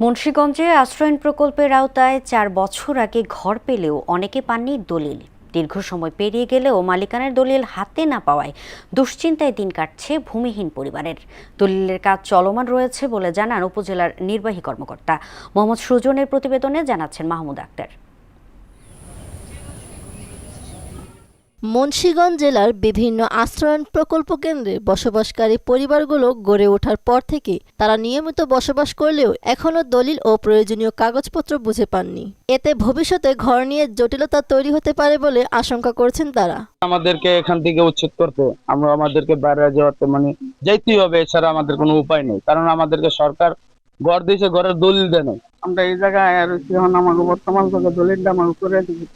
মুন্সিগঞ্জে আশ্রয়ণ প্রকল্পের আওতায় ৪ বছর আগে ঘর পেলেও অনেকে পাননি দলিল। দীর্ঘ সময় পেরিয়ে গেলেও মালিকানার দলিল হাতে না পাওয়ায় দুশ্চিন্তায় দিন কাটছে ভূমিহীন পরিবারের। দলিলের কাজ চলমান রয়েছে বলে জানান উপজেলার নির্বাহী কর্মকর্তা মোহাম্মদ সুজনের প্রতিবেদনে জানাচ্ছেন মাহমুদ আক্তার। মুন্সিগঞ্জ জেলার বিভিন্ন আশ্রয়ণ প্রকল্প কেন্দ্রে বসবাসকারী পরিবারগুলো গড়ে ওঠার পর থেকে তারা নিয়মিত বসবাস করলেও এখনো দলিল ও প্রয়োজনীয় কাগজপত্র বুঝে পাননি। এতে ভবিষ্যতে ঘর নিয়ে জটিলতা তৈরি হতে পারে বলে আশঙ্কা করছেন তারা। আমাদেরকে এখান থেকে উচ্ছেদ করতে, আমাদেরকে বাইরে যাওয়াতে যাইতেই হবে, এছাড়া আমাদের কোনো উপায় নেই। কারণ আমাদেরকে সরকার ঘর দিয়েছে, ঘরের দলিল দেয় নাই। আমরা এই জায়গায় আর আমাকে বর্তমান দলিলটা আমাকে করে দিবে,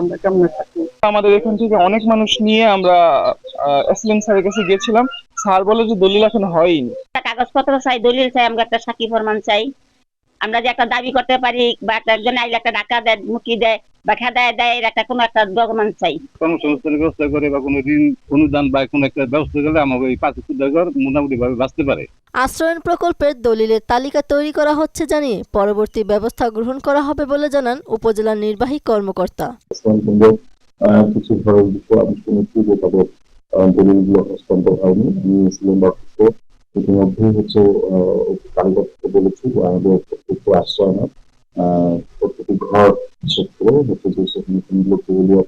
আমরা কেমনে থাকি। আমাদের এখান থেকে অনেক মানুষ নিয়ে আমরা এসএলএম স্যারের কাছে গিয়েছিলাম। স্যার বলে যে দলিল এখন হয়নি। কাগজপত্র চাই, দলিল চাই, আমরা একটা সাক্ষী প্রমাণ চাই। আমরা যে একটা দাবি করতে পারি বা একজন আইলে একটা টাকা দেয়, মুখি দেয় বা খেদায় দেয়, এর একটা কোনো একটা ডকুমেন্ট চাই। কর্মসংস্থানের ব্যবস্থা করে বা কোনো ঋণ অনুদান বা কোনো একটা ব্যবস্থা করলে আমাকে এই ৫ ঘর মোটামুটি ভাবে বাঁচতে পারে। আশ্রয়ণ প্রকল্পের দলিলের তালিকা তৈরি করা হচ্ছে জানিয়ে পরবর্তী ব্যবস্থা গ্রহণ করা হবে বলে জানান উপজেলা নির্বাহী কর্মকর্তা। কিছু ঘরের বিষয়ে আমি শুনেছি যে তাদের দলিলগুলো হস্তান্তর হয়নি। আমি সিলিন্ডার ইতিমধ্যেই কারিগরকে বলেছি আমাদের প্রত্যেকটি আশ্রয়নে প্রত্যেকটি ঘর হিসেব করে যে সেখানে কোনগুলো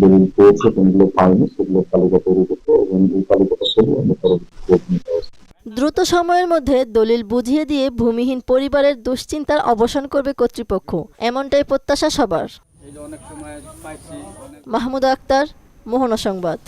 দলিল পেয়েছে কোনগুলো পায়নি সেগুলো তালিকা তৈরি করতে এবং এই তালিকাটা করে আমরা পরবর্তী দ্রুত সময়ের মধ্যে দলিল বুঝিয়ে দিয়ে ভূমিহীন পরিবারের দুশ্চিন্তার অবসান করবে কর্তৃপক্ষ, এমনটাই প্রত্যাশা সবার। মাহমুদ আক্তার, মোহনা সংবাদ।